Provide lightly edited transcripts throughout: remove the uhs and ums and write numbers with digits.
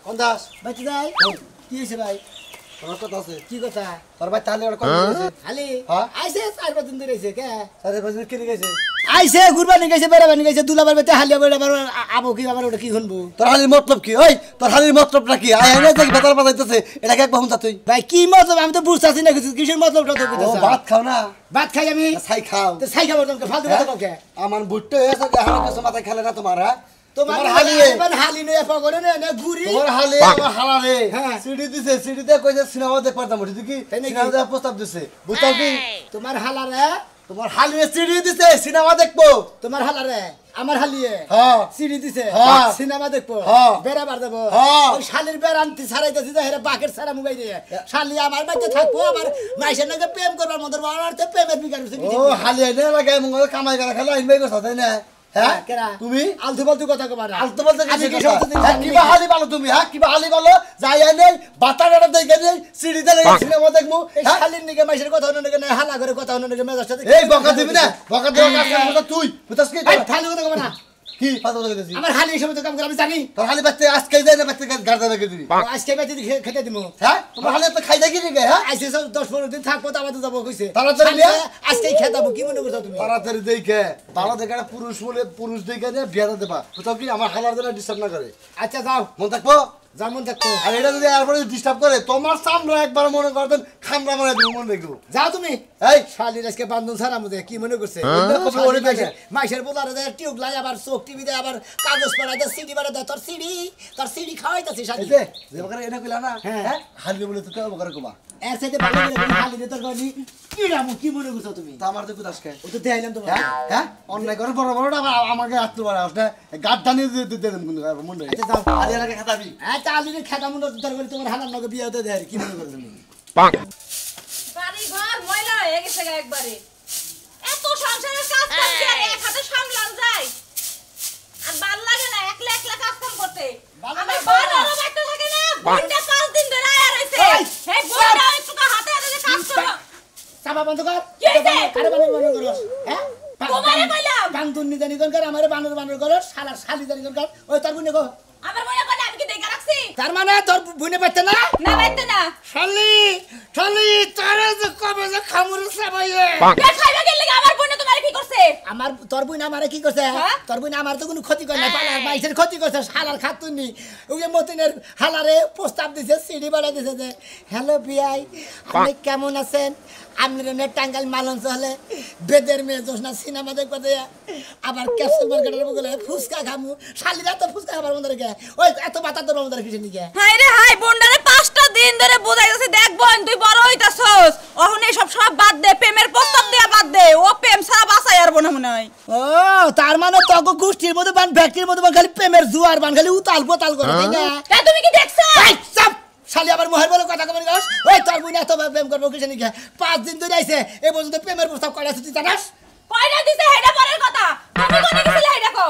কোন দাস বাচ্চা যাই কি হয়েছে ভাই তোমার কথা আছে কি কথা তোর ভাই তাহলে ওর কথা আছে খালি হ্যাঁ আইছে 4-5 দিন ধরে আইছে কে আরে বাজে কি গেছে আইছে গুরবানি গেছে বেড়াবানি গেছে দুলাবার বেতে হালিয়া বেড়া আবার আবো কি আবার ওটা কি শুনবো তোর হালির মতলব কি ওই তোর হালির মতলবটা কি আয় এনে দেখ বেতার বাজাইতেছে এটা কি একবার হুনতা তুই ভাই কি মতলব আমি তো বুঝতাছি না কিছু কিসের মতলবটা তো ও বুঝতাছ ভাত খাও না ভাত খাই আমি ছাই খাও তো ছাই খাবো তোমাকে ফালতু কথা কাউকে আমার বুট্টে এসে হালি কিছু মাথায় খেলে না তোমার হ্যাঁ তোমার হালি হালি নয় পগরে না গুরি তোমার হালি আমার হালারে হ্যাঁ। সিডি দিছে সিডিতে কইছে সিনেমা দেখ পারতাম বুঝি কি তাই নাকি? সিনেমা দেখার প্রস্তাব দিছে বুঝতাম কি তোমার হালারে তোমার হালিয়ে সিডি দিছে সিনেমা দেখবো তোমার হালারে আমার হালিয়ে হ্যাঁ সিডি দিছে হ্যাঁ। সিনেমা দেখবো হ্যাঁ। বেড়া বার দেবো হ্যাঁ। ওই শালির বেড়া আনতে ছাড়াইতেছি যে হেরা বাকের ছাড়া মুগাই দিয়ে শালি আমার বাড়িতে থাকবো আমার মাইসের নাকি প্রেম করবার মতো আমার তো প্রেমের বিকার হচ্ছে ও হালিয়ে নে লাগে মঙ্গল কামাই করে খেলা আইনবাই কথা তাই না হ্যাঁ কেরা তুমি আলতু ফালতু কথা কবার আলতো বলতে আমি গেছি কি কথা। সত্যি দিন হ্যাঁ, জানি কিবা নাকি? হালি বলো তুমি হ্যাঁ কিবা হালি বলো যাই নেই বাতাটা দেখে নেই সিডিতে লেগে সিনেমা দেখবো এই হ্যাঁ? শালির নিকে মাইসের কথা হলো নাকি না হালা করে কথা হলো নাকি মেজাজটা এই বকা দিবি না বকা দেওয়া কাজ করবো না তুই বুঝছিস কি এই ফালতু কথা কবার না কি ফালতু কথা দিছিস আমার হালি এসব তো কাম করে আমি জানি তোর হালি বাচ্চা আজকে যাই না বাচ্চা গাড়দা দেখে দিবি আজকে বাইতে খেতে দিমু হ্যাঁ তোমার হালি তো খাই দেখি নি হ্যাঁ আইসে সব 10-15 দিন থাকবো তো আবার তো যাবো কইছে তাড়াতাড়ি শালিরে নিয়ে। আজকেই খেতাবো কি মনে করছো তুমি তাড়াতাড়ি দেখে ভালো দেখে একটা পুরুষ বলে পুরুষ দেখে নিয়ে বিয়া দেবা কোথাও কি আমার হালার জন্য ডিস্টার্ব না করে আচ্ছা যাও মন থাকবো যেমন থাকতো আর এটা যদি এরপরে ডিস্টার্ব করে তোমার সামনে একবার মনে করবেন খামরা মনে দেবো মনে দেখবো যাও তুমি এই শালির আজকে বান্ধন ছাড়া মধ্যে কি মনে করছে কবে ওরে দেখে? মাইসের বোলারে দেয় টিউব লাই আবার চোখ টিভি দেয় আবার কাগজ পড়াই দেয় সিডি বাড়া দেয় তোর সিডি খাওয়াইতেছি শালি এই যে বকারে এনে কইলা না হ্যাঁ। হ্যাঁ হালি বলে তো বকারে কবা এর সাথে ভালো করে তুমি শালি দে তোর গনি কি রামু কি মনে করছো তুমি তা আমার তো কুদাস খায় ও তো দেখাইলাম তোমার হ্যাঁ হ্যাঁ অন্যায় করে বড় বড়টা আমাকে আসতে পারে আপনি গাছ টানিয়ে দিতে দেন কিন্তু মনে আচ্ছা যাও আলি এলাকা খাতাবি আচ্ছা আলির খেতা মনে তোর গনি তোমার হালার নগে বিয়ে হতে দেয় কি মনে করছো তুমি বাড়ি ঘর ময়লা হয়ে গেছে গা একবারে এত সংসারের কাজ করতে আর এক হাতে সামলান যায় আর ভাল লাগে না একলা একলা কাজ কাম করতে ভালো আমার লাগে। বাড়ারও বাইতে থাকে না বইটা 5 দিন ধরে আয়া রইছে এই, এই বইটা একটু হাতে হাতে যে কাজ করো চাপা বন্ধ কর কি হইছে? আরে বানর বানর করো হ্যাঁ তোমারে কইলাম। বান্দুন নিদানি কোন কর আমারে বানর বানর করো শালা শালি জানি কোন কর ওই তোর বুনে কো আমার মনে করে আমি কি দেখা রাখছি তার মানে তোর বুনে পাইতে না না বাইতে না শালি শালি তোরে যে কবে যে খামুর সাবাইয়ে কে খাইবা গেলে আমার বইনে তোমারে কি করছে আমার তোর বুনে আমারে কি করছে হ্যাঁ? তোর বুনে আমার তো কোনো ক্ষতি করে না পালার বাইসের ক্ষতি করছে শালার খাতুনি ওই যে মতিনের হালারে প্রস্তাব দিছে সিডি বাড়া দিছে যে হ্যালো বিআই আপনি কেমন আছেন আপনি রেনে টাঙ্গাইল মালঞ্চ হলে বেদের মেয়ে জোসনা সিনেমা দেখবো যে আবার ক্যাপসুল মার্কেটের বলে ফুচকা খামু শালিরা তো ফুচকা খাবার মধ্যে রেখে ওই এত বাতা তোর মধ্যে রেখেছে নিকে হাই রে হাই বন্ডারে 5টা দিন ধরে বুঝাইতেছে দেখ বোন তুই বড় হইতাছস ওহনে সব বাদ দে প্রেমের প্রস্তাব দেয়া বাদ দে ও প্রেম ছাড়া বাঁচাই আর বোন মনে হয় ও তার মানে তগো গোষ্ঠীর মধ্যে বান ব্যক্তির মধ্যে বান খালি প্রেমের জুয়ার বান খালি উতাল পোতাল করে তাই না তা তুমি কি দেখছো এই চাপ শালি আবার মোহের বলে কথা কবেন গাছ ওই তোর বুইনা তো প্রেম করবো কিছু নাকি 5 দিন ধরে আইছে এই পর্যন্ত প্রেমের প্রস্তাব করা আছে তুই জানাস কয়না দিছে হেডা পরের কথা তুমি কোনে গেছিলে হেডা কও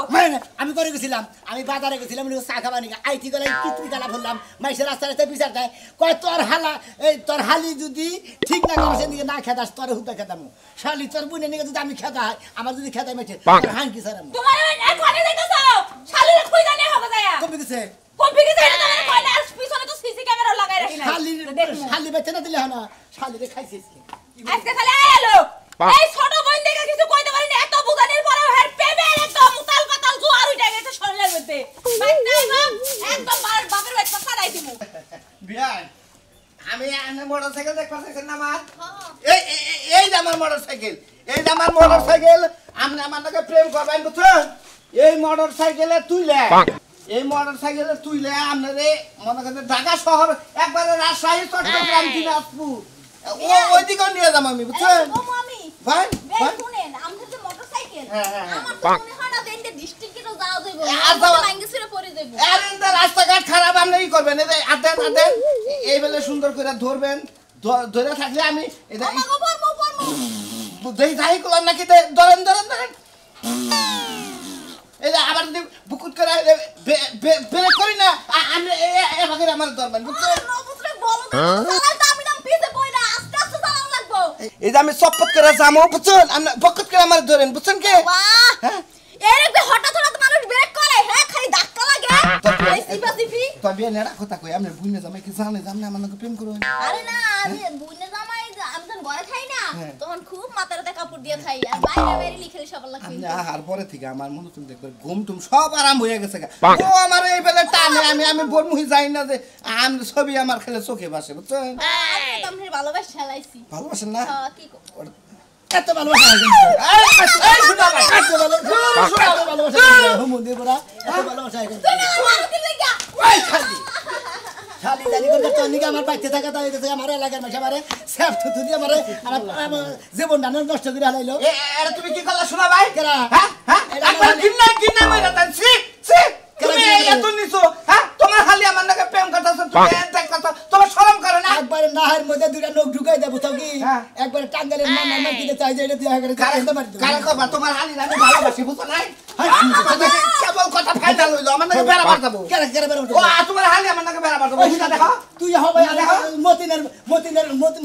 আমি করে গেছিলাম আমি বাজারে গেছিলাম চা খাবা নিকা আইটি গেলে কিতরি গালা বললাম মাইসের রাস্তা রাস্তায় বিচার দেয় কয় তোর হালা এই তোর হালি যদি ঠিক না করে সেদিকে না খেতাস তোর হুদা খেতাম শালি তোর বুনে নিকে যদি আমি খেতা হয় আমার যদি খেতাই মেটে তোর হান কি স্যার তোমার এখনে যাইতাছো শালিরে খুই জানে হবে যায়া কমে গেছে কম্পিকে যাইলে তোমার কয়না আর পিছনে তো সিসি ক্যামেরা লাগাই রাখি না শালি শালি বেচে না দিলে হনা শালিরে খাইছিস কি আজকে খালি আয়ালো এই ছোট বোন দেখে কিছু কইতে পারিনি এত বুঝানির পরে হের প্রেমের একদম উতাল পাতাল জোয়ার উঠে গেছে শরীরের মধ্যে বাইক নাই একদম বাপের বাচ্চা ছাড়াই দিমু বিয়াই আমি এনে মোটরসাইকেল দেখতে পাচ্ছেন না আমার এই এই যে আমার মোটরসাইকেল এই যে আমার মোটরসাইকেল আপনি আমার নাকি প্রেম করবেন বুঝছেন এই মোটরসাইকেলে তুইলে এই মোটরসাইকেলে তুইলে আপনারে মনে করেন ঢাকা শহর একবারে রাজশাহী চট্টগ্রাম দিনাজপুর ওইদিকেও নিয়ে যাবো আমি বুঝছেন ও মামি ভাই এই ভাই শুনেন আমাদের যে মোটরসাইকেল হ্যাঁ, হ্যাঁ, হ্যাঁ। আমার তো মনে হয় না দেন ডিস্ট্রিক্টে যাওয়া যাইবো আর যাওয়া- ভাঙ্গে ছিড়ে পড়ে যাইবো রাস্তাঘাট খারাপ আপনি ই করবেন আদেন আদেন এই বেলে সুন্দর করে ধরবেন ধরে থাকলে আমি এটা আমাগো পরমু দেখি যাই করলাম নাকি ধরেন ধরেন ধরেন এই যে আবার যদি বুকুট করে ব্রেক করি না আমি এভাবে আমার ধরবেন বুঝছেন নবুতরে বলো চালাই তো আমি নাম পিছে কইরা আস্তে আস্তে চালানো লাগবো এই যে আমি চপ্পত করে যাবো বুঝছেন আপনি বকত করে আমার ধরেন বুঝছেন কি বাহ হ্যাঁ এরকম হঠাৎ হঠাৎ মানুষ ব্রেক করে হ্যাঁ খালি ধাক্কা এই সিপাসিপি তো বিয়ে নেড়া কথা কই আপনি বুইনে জামাই কি জানে জানে আমার নাকি প্রেম করো আরে না আমি বুইনে জামাই আমি যখন ঘরে থাই না তখন খুব মাথাতে কাপড় দিয়ে থাই আর বাইরে বাইরে লিখে সবার লাগবে আমি আর পরে থেকে আমার মনে তুমি দেখবে ঘুম টুম সব আরাম হয়ে গেছে ও আমার এই বেলা টানে আমি বনমুহি যাই না যে আমি ছবি আমার খেলে চোখে ভাসে বুঝছেন আমি তো আপনার ভালোবাসা চালাইছি ভালোবাসেন না কি এত ভালোবাসা এই শুনো ভাই এত ভালোবাসা হুমুন্দি পড়া এত ভালোবাসা তুমি আমার কি লাগা ওই খালি খালি জানি করে তোর নিকে আমার বাইতে থাকা তাই তো আমার এলাকার মাসে আমারে সেফ থুতু দিয়ে আমারে আমার জীবনটা নষ্ট করে হারাইলো এরা তুমি কি করলা শোনা ভাই কেরা? হ্যাঁ হ্যাঁ একবার কিন্না মাইরা দেন সি তুমি এত নিছো হ্যাঁ তোমার খালি আমার নাকি প্রেম করতেছ তুমি এত কথা তোমার শরম করে না একবারে নাহের মধ্যে দুইটা নখ ঢুকাই দেবো তো কি হ্যাঁ। একবারে টাঙ্গালের মামা দিতে চাই যে এটা তুই আগে করতে পারতি কারণ কবা তোমার খালি আমি ভালোবাসি বুঝছো নাই কেবল কথা ফাইনাল হইলো আমার নাকি বেড়া মার দেবো কেরা কেরা বেরো ও তোমার খালি আমার নাকি বেড়া মার দেবো বুঝা দেখো তুই হবে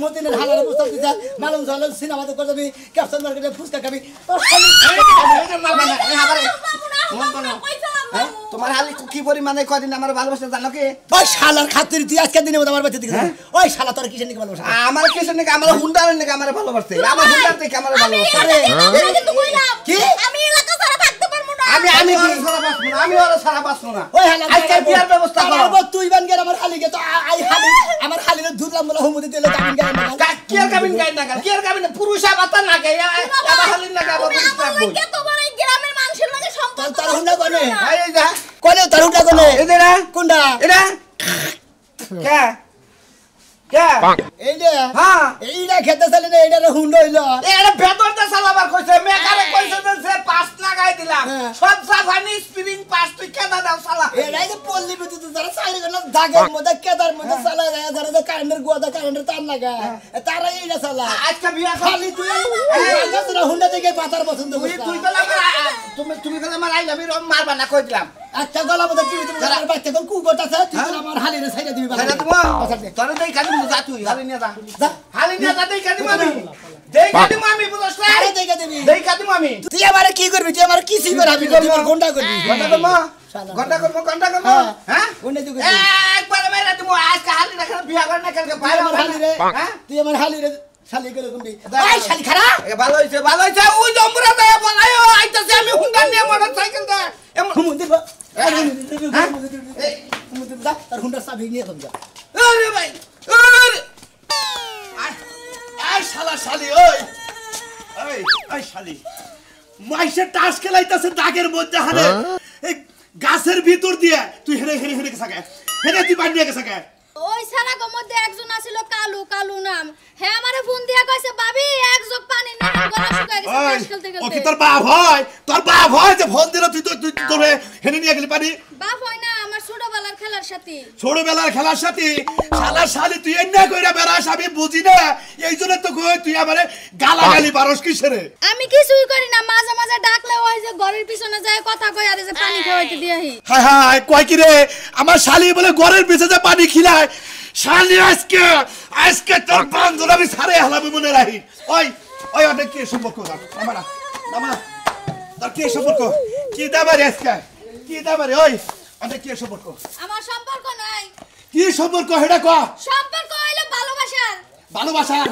মতিনের হালারে প্রস্তাব দিতে মালুম চলো সিনেমাতে করে যাবি ক্যাপশন মার্কেটে ফুচকা খাবি তোর খালি তোমার হালি কি পরিমাণে কদিন আমার ভালোবাসা জানো কি ওই শালার খাতির তুই আজকে দিনে মতো আমার বাচ্চা দিকে ওই শালা তোর কিসের নিকে ভালোবাসা আমার কিসের নাকি আমার হুন্ডারের নাকি আমার ভালোবাসতে আমার হুন্ডার থেকে আমার ভালোবাসতে কি? আমি এলাকা ছাড়া থাকতে পারবো না আমি ওরা সারা বাঁচবো না আমি ওরা সারা বাঁচবো না ওই হালা আজকে বিয়ার ব্যবস্থা করো তুই বান গেল আমার হালি গে তো আই হালি আমার হালির দুধলাম বলে হুমুদি দিলে কামিন গায় না কি আর কাবিন গায় না কি আর কাবিন পুরুষ আবাতা না গায় আবার হালির না গায় পুরুষ থাকবো আমাকে তোমার এই গ্রামের মানুষের লাগে সম্পর্ক তোর হুন্ডা কোনে এই যা কোনে তোর হুন্ডা কোনে এই যে না কোনটা এটা কে কে এই যে হ্যাঁ এইটা খেতে চলে না এইটা হুন্ডা হইলো এটা ভেতরটা চালাবার কইছে মেকারে কইছে যে সে পাঁচ লাগাই দিলাম হ্যাঁ। সব সাফানি স্পিরিং পাঁচ তুই কেদা দাও চালা এরাই যে পল্লী বিদ্যুৎ যারা চাকরি করে না দাগের মধ্যে কেদার মধ্যে চালা যায় যারা যে কারেন্টের গোদা কারেন্টের তার লাগা তারা এইটা চালা আজকে বিয়া খালি তুই তোরা হুন্ডা থেকে পাতার পছন্দ তুই করিস তুই বলে তুমি বলে আমার আই লাভ ইউ মারবা না কই দিলাম একটা গলা মধ্যে কি তুমি আমার বাচ্চা কোন কুকুর আছে তুই বলে আমার হালিরে ছাইড়া দিবি তাহলে তুমি তোর দেই কাটি যা তুই হালি নিয়ে যা হালি নিয়ে যা দেই কাটি আমি বুঝছ না আরে দেখে দিবি দেই কাটি আমি তুই আমারে কি করবি তুই আমার কিছু করবি তুই আমার গুন্ডা করবি ঘন্টা করবো হ্যাঁ গুন্ডা তুই একবার মেরা তুমি আজকে হালি রাখা বিয়া করে না কালকে বাইরে আমার হালিরে হ্যাঁ তুই আমার হালিরে শালি করে কোনবি এই শালি খারা ভালো হইছে ওই জমরা দেয়া বলায়ও আইতাছে আমি হুন্ডা নিয়ে মোটরসাইকেল দা হুমুন্দি হুমুন্দি দা তার হুন্ডা চাবি নিয়ে তুমি আরে ভাই আরে এই শালা শালি ওই শালি মাইসে টাস খেলাইতাছে দাগের মধ্যে হারে এই গাছের ভিতর দিয়ে তুই হেরে হেরে হেরে গেছে হেরে তুই বাড়ি নিয়ে গেছে ওই সারাগো মধ্যে একজন আছিল কালু কালু নাম হে আমারে ফোন দিয়া কইছে ভাবি এক জগ পানি না গলা শুকায় গেছে ওই তাস খেলতে ও কি খেলতে তোর বাপ হয় যে ফোন দিল তুই তোর হেরে নিয়ে গেলি পানি বাপ হয় না আমার ছোটবেলার খেলার সাথী ছোটবেলার খেলার সাথে শালা শালি তুই এন্না কইরা বেরাস আমি বুঝি না এই জন্য তো কই তুই আমারে গালাগালি পারস কিসেরে আমি কিছুই করি না মাঝে মাঝে ডাকলে ওই যে ঘরের পিছনে যায় কথা কই আর যে পানি খাওয়াইতে দিয়াহি হায় হায় কয় কি রে আমার শালি বলে ঘরের পিছে যে পানি খিলায় শালি আজকে তোর বান্ধব আমি সারে হালাবি মনে রাখি ওই অনেক কি সম্পর্ক নামা তোর কি সম্পর্ক কি দাবারে আজকে কি দাবারে ওই অনেক কি সম্পর্ক আমার সম্পর্ক নাই কি সম্পর্ক হেডা ক সম্পর্ক হইলো ভালোবাসার ভালোবাসার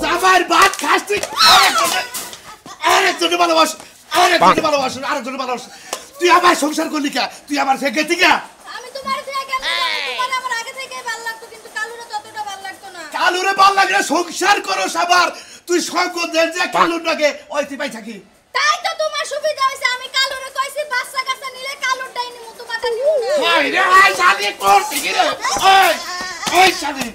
জামাইর ভাত খাস তুই আরেকজনে ভালোবাস আরেকজনে ভালোবাস তুই আমার সংসার করলি কা তুই আমার থেকে থেকে আমি তোমার থেকে কেন তোমার আমার আগে থেকেই ভালো লাগতো কিন্তু কালুরে ততটা ভালো লাগতো না কালুরে ভাল লাগলে সংসার করো সবার তুই সঙ্গ দেন যে কালুর নাকি ওই তুই পাই থাকি তাই তো তোমার সুবিধা হইছে আমি কালুরে কইছি বাচ্চা কাচ্চা নিলে কালুরটাই নিমু তোমারটা নিমু না ওই রে আই শালি করতে কি রে ওই শালি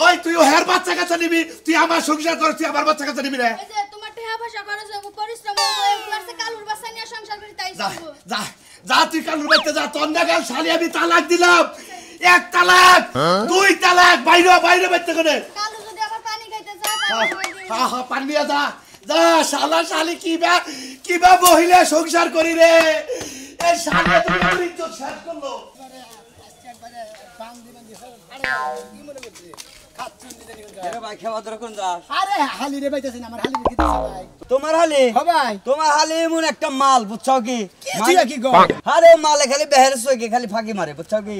ওই তুই হের বাচ্চা কাচ্চা নিবি তুই আমার সংসার কর তুই আমার বাচ্চা কাচ্চা নিবি রে এই যে তোমার টাকা পয়সা খরচ হবে পরিশ্রম হবে এগুলার সে কালুর বাচ্চা নিয়ে সংসার করি তাই যা করব যা যা তুই কালুর বাচ্চা যা তোর নাগাল শালি আমি তালাক দিলাম এক তালাক দুই তালাক বাইরে বাচ্চা করে কালু যদি আবার পানি খাইতে যায় হ্যাঁ পানি নিয়ে যা যা শালা শালি কিবা মহিলা সংসার করি রে এই শালি তুমি আমার ইজ্জত শেষ করলো একবারে পান দিবেন আরে কি মনে করছিস এরে ভাই খাওয়া দাওয়া কোন যাস আরে হালি রে বাইতেছি না আমার হালি কিতেছে ভাই তোমার হালি হ ভাই তোমার হালি এমন একটা মাল বুঝছো কি তুই কি গো আরে মালে খালি বেহের সইকে খালি ফাঁকি মারে বুঝছো কি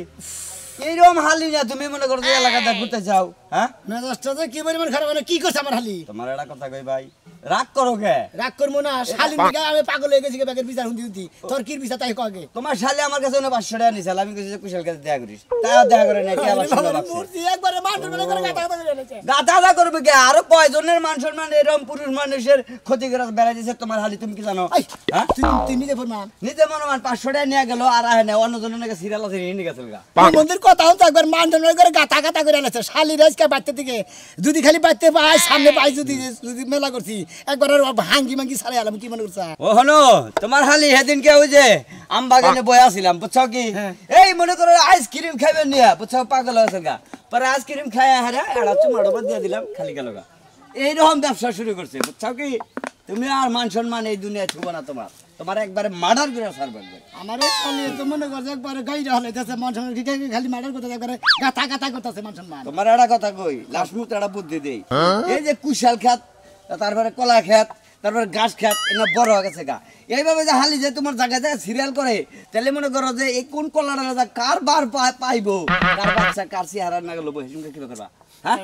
এইরকম হালি না তুমি মনে করো যে এলাকাটা ঘুরতে যাও হ্যাঁ মেজাজটা যে কি পরিমাণ খারাপ মানে কি করছ আমার হালি তোমার একটা কথা কই ভাই রাগ করো কে রাগ করবো না শালি নিগা আমি পাগল হয়ে গেছি ব্যাগের বিচার হুন্দি হুন্দি তোর কি বিচার তাই কগে তোমার শালি আমার কাছে 500 টাকা নিছিল আমি কইছি যে কুশল কাছে দেখা করিস তা দেখা করে না কি আবার শুনলাম মূর্তি একবারে মারতে মনে করে গাতা গাতা করে এনেছে গাদা করবে কে আরো কয়জনের মান সম্মান এরকম পুরুষ মানুষের ক্ষতি করে বেড়া দিছে তোমার হালি তুমি কি জানো এই হ্যাঁ তুই নিজে ফরমান নিজে মনে মান 500 টাকা নিয়ে গেল আর আহে না অন্যজনের নাকি সিরিয়াল আছে নিয়ে গেছিল গা মন্দির কথা হতো একবার মান সম্মান করে গাতা গাতা করে এনেছে শালি রাজকে বাড়তে থেকে যদি খালি বাড়তে পাই সামনে পাই যদি যদি মেলা করছি একবার হাঙ্গি মাঙ্গি সারে আলাম কি মনে করছা ও হনো তোমার হালি সেদিনকে ওই যে আম বাগানে বয়ে আসিলাম বুঝছো কি এই মনে করো আইসক্রিম খাইবেন নিয়া বুঝছো পাগল হয়েছে গা পরে আইসক্রিম খাই হারা এড়া চুমাড়ো দিয়ে দিলাম খালি গেল গা এইরকম ব্যবসা শুরু করছে বুঝছো কি তুমি আর মান সম্মান এই দুনিয়ায় ছুবো না তোমার তোমার একবারে মার্ডার করে ছাড়বে আমারে শালি তো মনে করছে একবার গাইরা হলাইতেছে মান সম্মান কি খালি মার্ডার করতে একবারে গাতা গাতা করতেছে মান সম্মান তোমার একটা কথা কই লাস্ট মুহূর্তে একটা বুদ্ধি দেই এই যে কুশাল খেত তারপরে কলা খেত তারপরে ঘাস খেত এটা বড় হয়ে গেছে গা এইভাবে যে হালি যে তোমার জায়গায় যায় সিরিয়াল করে তাহলে মনে করো যে এই কোন কলাটা কার বার পাইবো কার বাচ্চা কার চেহারা না গেল বসে কি করবা হ্যাঁ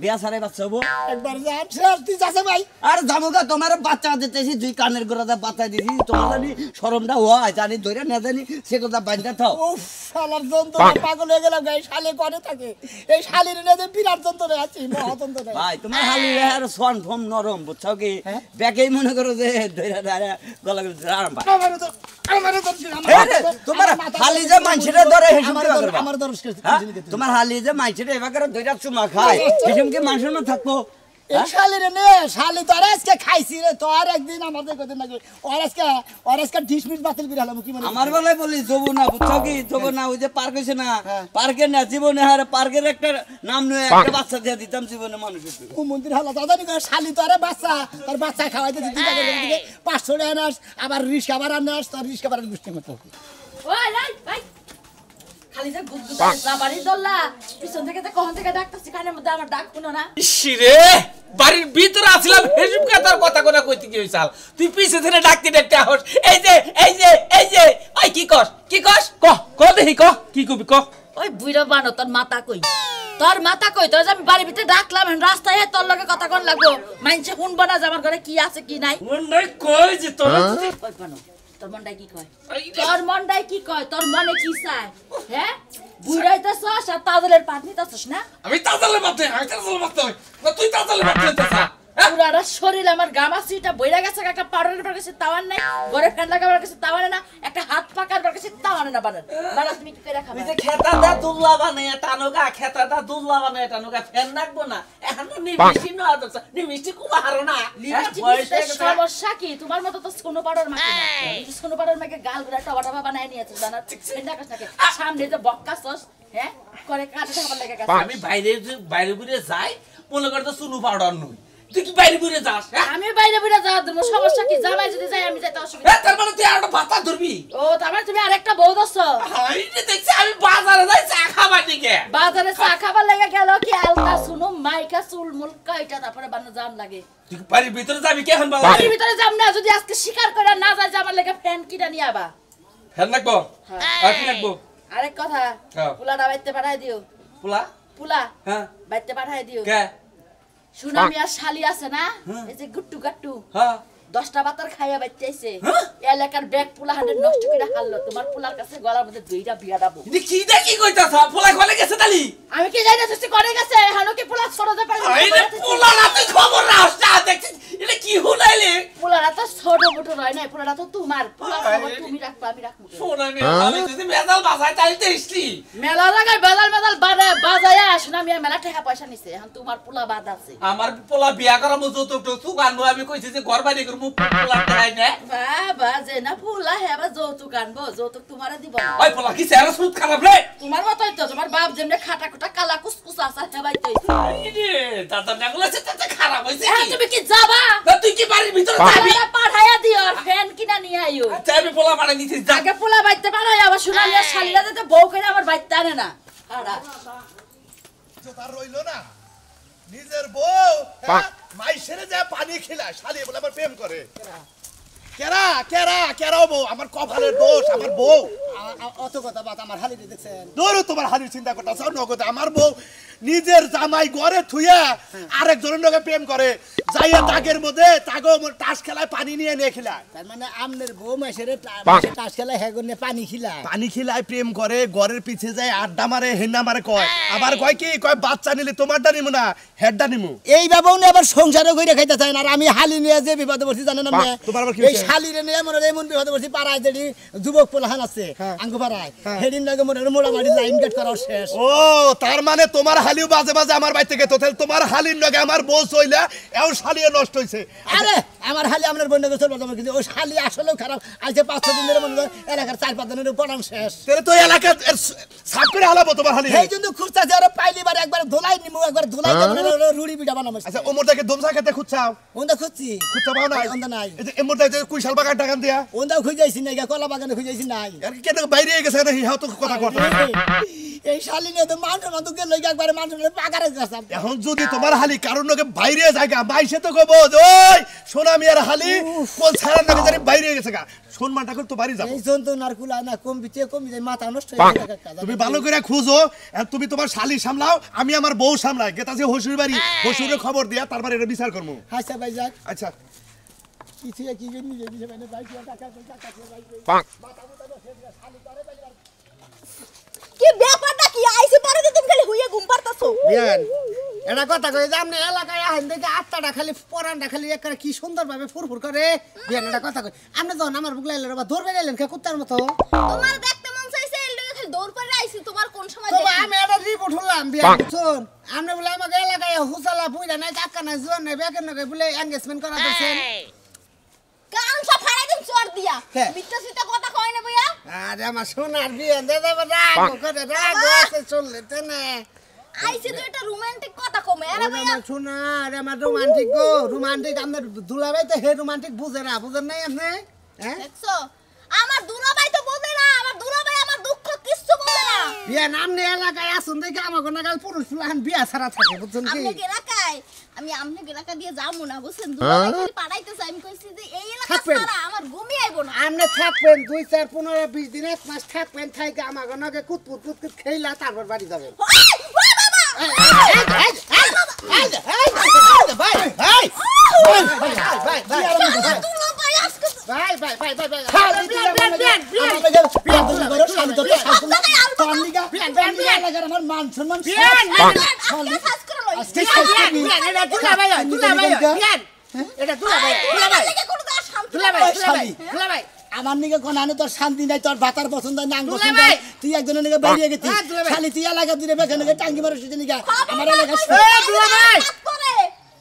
বিয়া সারে বাচ্চা হবো একবার যান স্যার তুই যাচ্ছে ভাই আর জামুকা তোমার বাচ্চা দিতেছি দুই কানের গোড়াতে বাচ্চা দিছি তোমার জানি শরমটা হয় জানি ধরে না জানি সে কথা বান্ধা থাও উফ শালার যন্ত্রণা পাগল হয়ে গেলাম গাই শালে করে থাকে এই শালির নেদে বিরাট যন্ত্রণা আছে মহাযন্ত্রণা ভাই তোমার হালি আর সোয়ান ফম নরম বুঝছো কি ব্যাকেই মনে করো যে ধরে ধরে গলা আরাম পায় আমারে তো তোমার হালি যে মানুষেরা ধরে হেসুম কি করবা আমার দরস তোমার হালি যে মানুষেরা এবার করে দুইটা চুমা খায় হেসুম কি মানুষের না থাকবো এই শালিরে নে শালি তো আজকে খাইছি রে তো আর একদিন আমাদের কথা নাকি আর আজকে ডিসমিস বাতিল করে হলাম কি মানে আমার বেলায় বলি যাবো না বুঝছো কি যাবো না ওই যে পার্ক হয়েছে না পার্কের না জীবনে আর পার্কের একটা নাম নিয়ে একটা বাচ্চা দিয়ে দিতাম জীবনে মানুষের ও মন্দির হলো দাদা নি শালি তো আরে বাচ্চা তোর বাচ্চা খাওয়াইতে দিতে টাকা দিতে 500 টাকা নাস আবার রিস্ক আবার আনাস তোর রিস্ক আবার গুষ্টি মতো ওই লাই ভাই খালি যে গুদগুদ যাবারই দল্লা পিছন থেকে তো কখন থেকে ডাকতেছি কানের মধ্যে আমার ডাক শুনো না ইসিরে বাড়ির ভিতরে আসলাম হেসুম কাতার কথা কোনা কইতে কি হইছাল তুই পিছে থেকে ডাকতে ডাকতে আহস এই যে ওই কি কস ক দেখি ক কি কবি ক ওই বুইড়া বানো তোর মাথা কই তোর যে আমি বাড়ির ভিতরে ডাকলাম রাস্তায় তোর লগে কথা কোন লাগবো মাইনছে শুনবো না যে আমার ঘরে কি আছে কি নাই মন্ডাই কই যে তোর কই বানো তোর মনটাই কি কয় তোর মনে কি চায় হ্যাঁ বুড়াইতেছস আর তাজলের পাট নিতেছস না আমি তাজালে মারতে না তুই তাজালে মারতে পুরাটা শরীর আমার গামাছিটা বইরা গেছে একটা পাউডারের বার কাছে তাওয়ান নাই ঘরে ফ্যান লাগাবার কাছে তাওয়ান না একটা হাত পাকার বার কাছে তাওয়ান না বানা তুমি কি করে খাবে যে খেতাটা দুল্লা বানায় টানুগা খেতাটা দুল্লা বানায় টানুগা ফ্যান রাখবো না এখন নিমিষ্টি না দছ নিমিষ্টি কুবা হারো না সমস্যা কি তোমার মতো তো কোনো পাউডার মাখি না কোনো পাউডার মাখে গাল গুলা টবা বানায় নিয়েছে জানা চিন্তা করছ নাকি সামনে যে বক্কাছস হ্যাঁ করে কাটে খাবার লাগা গেছে আমি বাইরে ঘুরে যাই মনে করতে সুনু পাউডার নই তুই কি বাইরে ঘুরে যাস আমি বাইরে ঘুরে যাওয়ার জন্য সমস্যা কি জামাই যদি যাই আমি যাইতে অসুবিধা তার মানে তুই আরেকটা ভাতা ধরবি ও তার মানে তুমি আরেকটা বউ দছ আমি যে দেখছি আমি বাজারে যাই চা খাবার দিকে বাজারে চা খাবার লাগা গেল কি আলতা শুনো মাইকা চুল মুলকা এটা তারপরে বান্ন জাম লাগে তুই বাড়ির ভিতরে যাবি কেন বাবা বাড়ির ভিতরে যাম না যদি আজকে শিকার করে না যায় যে আমার লাগা ফ্যান কিনা নিয়ে আবা ফ্যান রাখবো আর কি রাখবো আরেক কথা পুলাটা বাইতে পাঠাই দিও পুলা হ্যাঁ বাইতে পাঠাই দিও কে সুনামি আর শালি আছে না এই যে গুট্টু গাট্টু হ্যাঁ 10টা বাতার খাইয়া বাইতেছে এলাকার ব্যাগ পুলা হান্ডে নষ্ট করে হারলো তোমার পুলার কাছে গলার মধ্যে দুইটা বিয়া দাবো কি দেখি কইতাছ পোলা কলে গেছে তালি আমি কি জানি না তুই করে গেছে হানো কি পুলা ছড়াতে পারে আরে পোলা না তুই খবর রাখছ না দেখছিস এটা কি হুনাইলে পুলাটা তো ছোট মোটো রয় না পুলাটা তো তোমার পুলা খবর তুমি রাখবা আমি রাখবো শোনা নে আমি যদি মেজাল বাজাই তাইতে ইসলি মেলা জায়গায় মেজাল বাজায় আসুন আমি মেলা টাকা পয়সা নিছে এখন তোমার পুলা বাদ আছে আমার পোলা বিয়া করা মতো তো সুগানবো আমি কইছি যে ঘর বাড়ি করব পোলা দেখাই না বাবা যে না পুলা হেবা যৌতুক আনবো যৌতুক তোমারে দিব ওই পোলা কি চেহারা সুদ খারাপ রে তোমার মতই তো তোমার বাপ যেমনে খাটা খুটা কালা কুসকুস আছে হেবাই তো রে দাদা নাগুলা সেটা খারাপ হইছে এখন কি তুমি কি যাবা না তুই কি বাড়ির ভিতরে যাবি পুলা পাঠায়া দিও আর ফ্যান কিনা নিয়ে আইও আচ্ছা আমি পোলা পাড়া নিতে যা আগে পুলা বাইতে পাঠাই আবার শুনালি আর শালিরা যাতে বউ করে আমার বাইতে আনে না আড়া ইজ্জত আর রইলো না নিজের বউ মাইসেরে যে পানি খিলায় শালি বলে আমার প্রেম করে কেরা কেরা কেরাও বউ আমার কপালের দোষ আমার বউ অত কথা বাত আমার হালিতে দেখছেন দূর তোমার হালির চিন্তা করতেছ নগদ আমার বউ নিজের জামাই ঘরে থুইয়া আরেকজনের লগে প্রেম করে যাইয়া তাগের মধ্যে তাগো টাস খেলায় পানি নিয়ে নিয়ে খিলায় তার মানে আমনের বউ মাসের টাস খেলা হেগুনে পানি খিলায় পানি খিলায় প্রেম করে ঘরের পিছে যায় আড্ডা মারে হেন্না মারে কয় আবার কয় কি কয় বাচ্চা নিলে তোমারটা নিমু না হেডটা নিমু এই বাবাও না আবার সংসারও কইরা খাইতে চায় না আর আমি হালি নিয়ে যে বিপদে পড়ছি জানেন না তোমার আবার কি এই শালিরে নিয়ে মনে এমন বিপদে পড়ছি পাড়ায় যেটি যুবক পোলাহান আছে আঙ্গু পাড়ায় হেডিন লাগে মনে মোড়ামাড়ি লাইন কাট করা শেষ ও তার মানে তোমার হালিও বাজে বাজে আমার বাড়ি থেকে তো তাহলে তোমার হালির লগে আমার বউ চইলা এও শালিও নষ্ট হইছে আরে আমার হালি আপনার বন্ধু চলবে তোমার কিন্তু ওই শালি আসলেও খারাপ আজকে 5-6 দিনের মনে এলাকার 4-5 দিনের পড়ান শেষ তাহলে তো এলাকা সাফ করে হালাবো তোমার হালি এই জন্য খুঁজতেছে আর পাইলি বার একবার ধুলাই নিমু একবার ধুলাই রুড়ি পিঠা বানাবো আচ্ছা ওমরটাকে দমসা খেতে খুঁজছাও ওন্দা খুঁজছি খুঁজছা পাও না ওন্দা নাই এই যে এমরটা যে কুইশাল বাগান টাকান দিয়া ওন্দা খুঁজাইছি না কলা বাগানে খুঁজাইছি নাই আর কেন বাইরে গেছে না হিহাও তো কথা কথা এই শালি নিয়ে তো মানুষ গেলে একবার মানুষ পাকারে গেছে এখন যদি তোমার হালি কারোর লগে বাইরে জায়গা বাইসে তো কব ওই সোনা মিয়ার হালি কোন ছাড়ার লগে জানি বাইরে গেছে গা সম্মানটা করে তো বাড়ি যাবো এই জন্তু নারকুলা না কমবি যায় মাথা নষ্ট হয়ে যায় তুমি ভালো করে খুঁজো আর তুমি তোমার শালি সামলাও আমি আমার বউ সামলাই গেতাছে হসুর বাড়ি হসুরের খবর দিয়া তারপর এটা বিচার করবো আচ্ছা ভাই যাক আচ্ছা কিছু কি জন্য নিজে মানে ভাই টাকা কি ব্যাপারটা কি আইছে পরে যে তুমি খালি হুইয়ে ঘুম পারতাছো বিয়ান এটা কথা কই যে আপনি এলাকায় আহেন দেখে আটটাটা খালি পরানটা খালি একটা কি সুন্দর ভাবে ফুরফুর করে বিয়ান এটা কথা কই আপনি যখন আমার বুক লাইলেন বা দৌড় বেরাইলেন কে কুত্তার মতো তোমার দেখতে মন চাইছে এর লগে খালি দৌড় করে আইছি তোমার কোন সময় তো দেখি আমি এটা রিপোর্ট হলাম বিয়ান শুন আপনি বলে আমাকে এলাকায় হুসালা পুইরা নাই টাকা নাই জোর নাই বেকের নগে বলে এনগেজমেন্ট করা দিয়েছেন কান সব ফাড়াই দিন চোর দিয়া হ্যাঁ। বিট্টা সিটা কথা কয় না ভাইয়া আরে আমার সোনার বিয়ান দে দেব রাগ করে রাগ আছে চললে তো না আইছে তো এটা রোমান্টিক কথা কমে আরে ভাইয়া আমার সোনা আরে আমার রোমান্টিক গো রোমান্টিক আমাদের দুলাভাই তো হে রোমান্টিক বুঝে না বুঝেন নাই আপনি হ্যাঁ দেখছো আমার দুলাভাই তো বোঝে না আমার দুলাভাই আমার দুঃখ কিচ্ছু বোঝে না বিয়া নাম নে এলাকায় আসুন দেখে আমাকে নাগাল পুরুষ ফুলাহান বিয়া ছাড়া থাকে বুঝছেন কি আমনে এলাকায় আমি আমনে এলাকা দিয়ে যাবো না বুঝছেন দুলাভাই খালি পাঠাইতেছে আমি কইছি যে এই এলাকা থাকবেন। ছাড়া আমার ঘুমিয়ে আইবো না আপনি থাকবেন 2-4-15-20 দিন 1 মাস থাকবেন থাইকে আমাকে নাগে কুতকুত খেইলা তারপর বাড়ি যাবেন ওই বাবা দুলাভাই আজকে আমার মান সম্মান কাজ করে লই আমার নিকে কোন আনে তোর শান্তি নাই তোর ভাতার পছন্দ নাই নাং পছন্দ নাই তুই একজনের নিকে বাইরে গেছিস খালি তুই এলাকা দিলে বেখানে টাঙ্গি মারছিস নিকে আমার এলাকা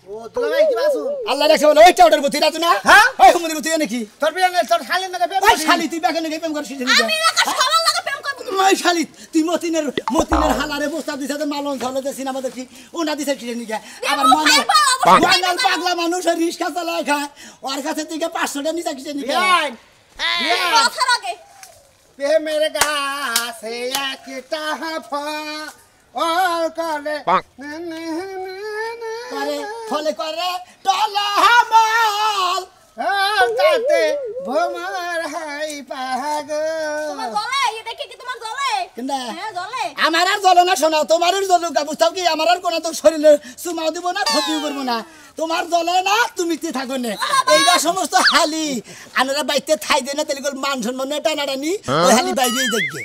ও দুলাভাই কি বাসুন আল্লাহ রাখে বলে ওইটা ওটার বুদ্ধি রাতু না হ্যাঁ ওই হুমুদি বুদ্ধি নাকি তোর বিয়ে তোর শালি নাকি প্রেম ওই শালি তুই বেখানে প্রেম করছিস নিকে আমি এলাকা সবার লাগে প্রেম করব ওই শালি তুই মতিনের হালারে প্রস্তাব দিছিস মালন ঝলতে সিনেমা দেখি ওনা দিছিস কি নিকে আবার মনাল পাগলা মানুষ রিস্কা চালায় খায় ওর কাছে থেকে 500 টাকা নিছা কিসে নিকে কথার আগে প্রেমের গাছে একটা হাফা ওর করে করে ফলে করে টলা হামাল তাতে ভোমার হাই পাহাগো তোমার গলে এই দেখে কি তোমার গলে কেননা হ্যাঁ গলে আমার আর জ্বলে না শোনা তোমার জ্বলুক বুঝতাও কি আমার আর কোনো তো শরীরে চুমাও দিব না ক্ষতিও করবো না তোমার জ্বলে না তুমি কি থাকো না এইটা সমস্ত হালি আনারা বাইতে থাই দেয় না তাহলে মান সম্মান টানাটানি ওই হালি বাইরেই দেখবে